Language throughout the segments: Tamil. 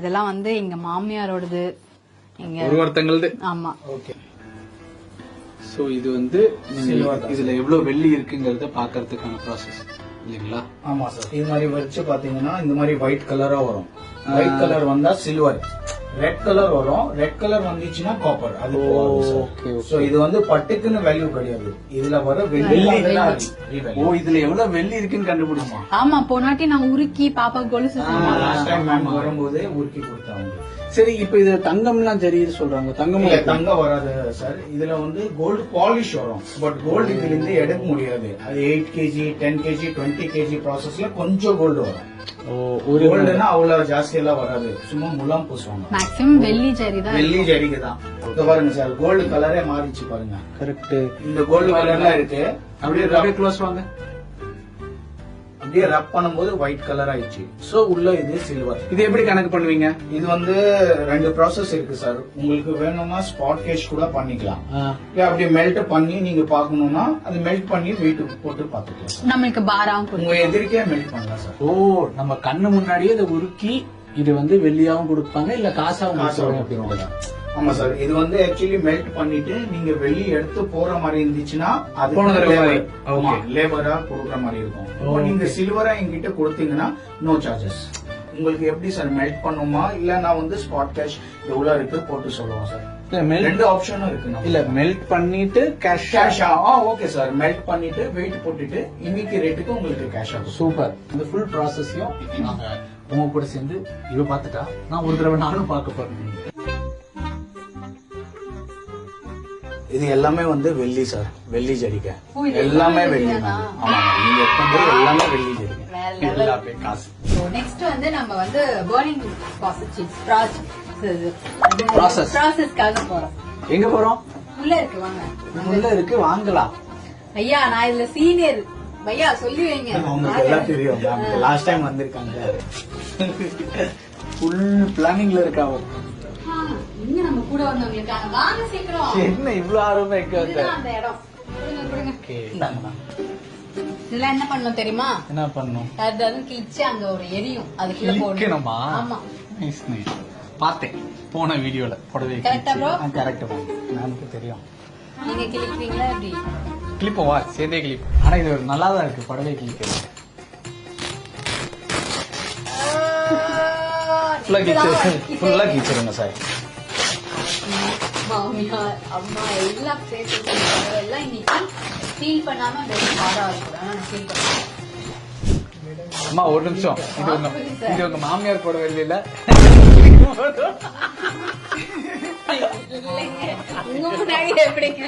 இதெல்லாம் வந்து எங்க மாமியாரோடது, எங்க ஒருத்தங்களது. ஆமா. ஓகே. சோ இது வந்து இதுல எவ்வளவு வெள்ளி இருக்குங்கறத பாக்குறதுக்கான ப்ராசஸ் இல்லீங்களா? ஆமா சார். இது மாதிரி வச்சு பாத்தீங்கன்னா இந்த மாதிரி ஒயிட் கலரா வரும். ஒயிட் கலர் வந்தா சில்வர், ரெட் கலர் வரும். ரெட் கலர் வந்துச்சுன்னா காப்பர். அது சோ இது வந்து பட்டுக்குன்னு வேல்யூ கிடையாது. இதுல வர வெள்ளி. ஓ, இதுல எவ்வளவு வெள்ளி இருக்குன்னு கண்டுபிடிச்சோம். ஆமா, போனாட்டி நான் உருக்கி பாப்பா கொலுசு லாஸ்ட் டைம் மேம் வரும்போதே உருக்கி கொடுத்தாங்க. சரி, இப்ப இது தங்கம்லாம் தெரியுது சொல்றாங்க. தங்கம் வராது சார். இதுல வந்து கோல்டு பாலிஷ் வரும். பட் கோல்டு இதுல இருந்து எடுக்க முடியாது. அது 8 kg 10 kg 20 kg ப்ராசஸ்ல கொஞ்சம் கோல்டு வரும். ஒரு கோல்டுனா அவ்வளவு ஜாஸ்தி எல்லாம் வராது. சும்மா முலாம் பூசுவாங்க. மேக்ஸிமம் வெள்ளி ஜரி தான். வெள்ளி ஜரிக்கு தான். இங்க பாருங்க சார், கோல்டு கலரே மாறிச்சு பாருங்க. கரெக்ட். இந்த கோல்டு கலர்ல இருக்கு. அப்படியே க்ளோஸ் வாங்க. அப்படியே ரப் பண்ணும்போது ஒயிட் கலர் ஆயிடுச்சு. சோ உள்ள இது சில்வர். இது எப்படி கணக்கு பண்ணுவீங்க? இது வந்து 2 ப்ராசஸ் இருக்கு சார். உங்களுக்கு வேணும்னா ஸ்பாட் கேஷ் கூட பண்ணிக்கலாம். அப்படியே மெல்ட் பண்ணி நீங்க பாக்கணும்னா அது மெல்ட் பண்ணி வெயிட் போட்டு பாத்துக்கலாம். நம்மளுக்கு பாராவும் உங்க எதிர்க்கே மெல்ட் பண்ணலாம் சார். ஓ, நம்ம கண்ணு முன்னாடியே இதை உருக்கி இது வந்து வெள்ளியாவும் கொடுப்பாங்க, இல்ல காசாவும் கொடுப்பாங்க. ஆமா சார். இது வந்து ஆக்சுவலி மெல்ட் பண்ணிட்டு நீங்க வெளியே எடுத்து போற மாதிரி இருந்துச்சுன்னா அது லேபரா கொடுக்குற மாதிரி இருக்கும். நீங்க சில்வரா எங்கிட்ட கொடுத்தீங்கன்னா நோ சார்ஜஸ். உங்களுக்கு எப்படி சார் மெல்ட் பண்ணுமா இல்ல நான் வந்து ஸ்பாட் கேஷ் எவ்வளவு இருக்கு போட்டு சொல்லுவோம் சார். 2 ஆப்ஷனும் இருக்கு. இல்ல மெல்ட் பண்ணிட்டு கேஷ். Okay sir. மெல்ட் பண்ணிட்டு வெயிட் போட்டுட்டு இன்னைக்கு ரேட்டுக்கு உங்களுக்கு கேஷ் ஆகும். சூப்பர். இந்த ஃபுல் ப்ராசஸையும் நாங்க உங்க கூட சேர்ந்து இவ பாத்துட்டா நான் ஒரு தடவை நானும் பார்க்க போறேன். இது எல்லாமே வந்து வெள்ளி சார். வெள்ளி ஜரிகை எல்லாமே வெள்ளி. ஆமா, நீங்க எல்லாமே வெள்ளி ஜரிகை. எல்லாமே காசு. நெக்ஸ்ட் வந்து நம்ம வந்து பர்னிங் ப்ராசஸ்க்காக போறோம். எங்க போறோம்? உள்ள இருக்கு, வாங்க. உள்ள இருக்கு, வாங்கலாம். ஐயா, நான் இதுல சீனியர். ஐயா சொல்லி வைங்க. உங்களுக்கு எல்லாம் தெரியும். லாஸ்ட் டைம் வந்திருக்காங்க. ஃபுல் பிளானிங்ல இருக்காங்க. இங்க நம்ம கூட வந்தவங்களுக்காக வாங்க சீக்கிரம். என்ன இவ்வளவு ஆர்வமா இருக்கு அந்த இடம். இதெல்லாம் என்ன பண்ணணும் தெரியுமா? என்ன பண்ணணும்? அதாவது கிழிச்சு அங்க ஒரு எரியும், அதுக்குள்ள போடணுமா? ஆமா. Nice nice. பார்த்தேன் போன வீடியோல புடவை. கரெக்ட்டா ப்ரோ? கரெக்ட் ப்ரோ, எனக்கு தெரியும். நீங்க கிழிப்பீங்களா எப்படி? கிளிப்போம், வா சேர்ந்தே கிளிப். ஆனா இது ஒரு நல்லா தான் இருக்கு புடவை கிளிக்கிறது. ஃபுல்லா கிழிச்சிருங்க சார். மாமியார் அம்மா எல்லாம் சேர்த்து எல்லாம் இன்னைக்கு ஃபீல் பண்ணாம பாடா இருக்கும். அம்மா ஒரு நிமிஷம், இது உங்க மாமியார் புடவை இல்ல? உங்க முன்னாடி எப்படிங்க?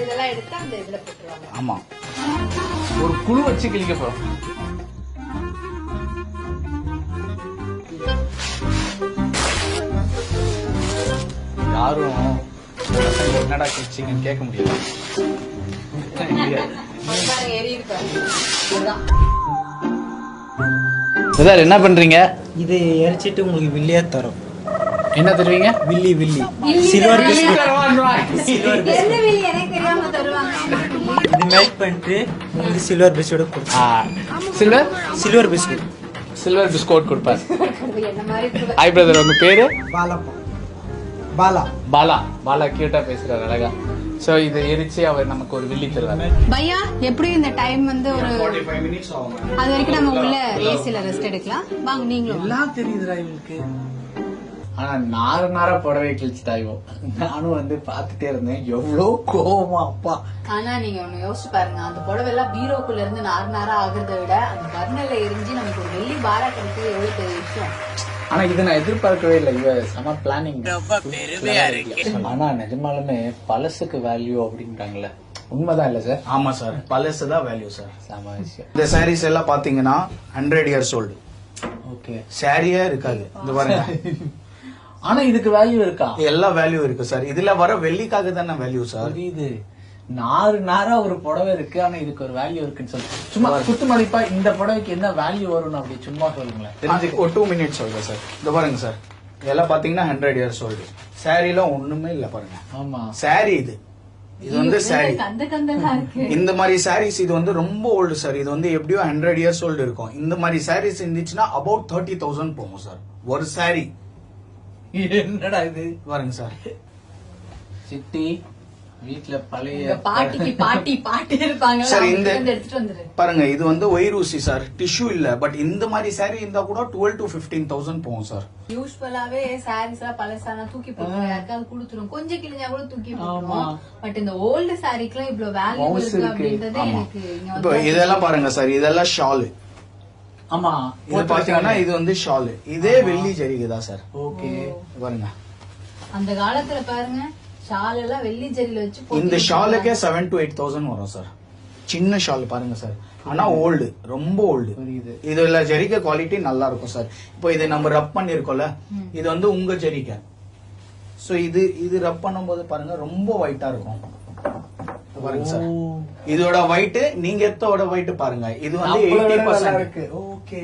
இதெல்லாம் எடுத்து அந்த இதுல போட்டுருவாங்க. ஆமா, ஒரு குழு வச்சு கிழிக்க போறோம். யாரும் என்னடா கிழிச்சிங்கன்னு கேட்க முடியாது. என்ன பண்றீங்க? இது எரிச்சிட்டு உங்களுக்கு வில்லியா தரும். என்ன தருவீங்க? வில்லி வில்லி சில்வர் பிஸ்கட். இது மெல்ட் பண்ணிட்டு உங்களுக்கு சில்வர் பிஸ்கட் கொடுப்போம். Silver biscuit. சில்வர் பிஸ்கட் கொடுப்பாரு. ஹாய் பிரதர், உங்க பேரு? பாலா. பாலா. பாலா கியூட்டா பேசுறாரு, அழகா. சோ இதை எரிச்சு அவர் நமக்கு ஒரு வில்லி தருவாரு. பையா, எப்படி இந்த டைம் வந்து ஒரு 45 மினிட்ஸ் ஆகும். அது வரைக்கும் நம்ம உள்ள ஏசில ரெஸ்ட் எடுக்கலாம். வாங்க நீங்களும். எல்லாம் தெரியுதுடா இவங்களுக்கு. ஆனா நாரா புடவை கிழிச்சுட்டாயோ. நானும் வந்து பாத்துட்டே இருந்தேன், எவ்வளவு கோவமா அப்பா. ஆனா நீங்க ஒண்ணு யோசிச்சு பாருங்க, அந்த புடவை எல்லாம் பீரோக்குள்ள இருந்து நாரா ஆகுறத விட அந்த பர்னர்ல எரிஞ்சு நமக்கு ஒரு வெள்ளி பாரா கிடைக்கிறது எவ்வளவு பெரிய விஷயம். ஆனா இதை நான் எதிர்பார்க்கவே இல்லை. இவ செம பிளானிங். ஆனா நிஜமாலுமே பழசுக்கு வேல்யூ அப்படின்றாங்கல்ல, உண்மைதான் இல்ல சார்? ஆமா சார், பழசு தான் வேல்யூ சார். செம விஷயம். இந்த சாரீஸ் எல்லாம் பாத்தீங்கன்னா 100 years old. ஓகே, சாரியே இருக்காது. இந்த பாருங்க. ஆனா இதுக்கு வேல்யூ இருக்கா? எல்லா வேல்யூ இருக்கு சார். இதுல வர வெள்ளிக்காக தானே வேல்யூ சார். இது நாரா ஒரு புடவை இருக்கு, ஆனா இதுக்கு ஒரு வேல்யூ இருக்குன்னு சொல்லி சும்மா குத்து மதிப்பா இந்த புடவைக்கு என்ன வேல்யூ வரும்னு அப்படி சும்மா சொல்லுங்களேன். தெரிஞ்சு ஒரு 2 minutes சொல்றேன் சார். இந்த பாருங்க சார், இதெல்லாம் பாத்தீங்கன்னா 100 years old. சாரில ஒண்ணுமே இல்ல பாருங்க. ஆமா, சாரி இது இது வந்து சாரி. கந்த கந்தலா இருக்கு. இந்த மாதிரி சாரீஸ் இது வந்து ரொம்ப ஓல்டு சார். இது வந்து எப்படியோ 100 இயர்ஸ் ஓல்டு இருக்கும். இந்த மாதிரி சாரீஸ் இருந்துச்சுன்னா அபவுட் 30,000 போகும் சார் ஒரு சாரி. என்னடா இது பாருங்க சார். சிட்டி வீட்ல பழைய உங்க பாட்டிக்கு பாட்டி இருப்பாங்க. சார் இந்த எடுத்துட்டு வந்துரு. பாருங்க இது வந்து ஒயிரூசி சார், டிஷ்யூ இல்ல. பட் இந்த மாதிரி சாரி இருந்தா கூட 12 to 15,000 போகும் சார். யூஸ்வலாவே சாரீஸ் எல்லாம் பழசானா தூக்கி போட்டுரும், யாருக்காவது கொடுத்துரும், கொஞ்சம் கிழிஞ்சா கூட தூக்கி போட்டுரும். பட் இந்த ஓல்டு சாரிக்குலாம் இவ்வளவு வேல்யூ இருக்கு அப்படின்றது எனக்கு இங்க இப்போ வந்து இதெல்லாம் பாருங்க சார், இதெல்லாம் ஷாலு. ஆமா இது பாத்தீங்கன்னா இது வந்து ஷாலு. இதே வெள்ளி ஜரிகைதான் சார். ஓகே பாருங்க அந்த காலத்துல பாருங்க ஷால் எல்லாம் வெள்ளி ஜரியில வச்சு இந்த ஷாலுக்கே 7 to 8,000 வரும் சார். சின்ன ஷால் பாருங்க சார். ஆனா ஓல்டு, ரொம்ப ஓல்டு. இதுல ஜரிகை குவாலிட்டி நல்லா இருக்கும் சார். இப்போ இது நம்ம ரப் பண்ணிருக்கோம்ல, இது வந்து உங்க ஜரிகை. சோ இது ரப் பண்ணும்போது பாருங்க ரொம்ப ஒயிட்டா இருக்கும். பாருங்க சார், இதோட ஒயிட் நீங்க எத்தோட ஒயிட் பாருங்க. இது வந்து 80% ஓகே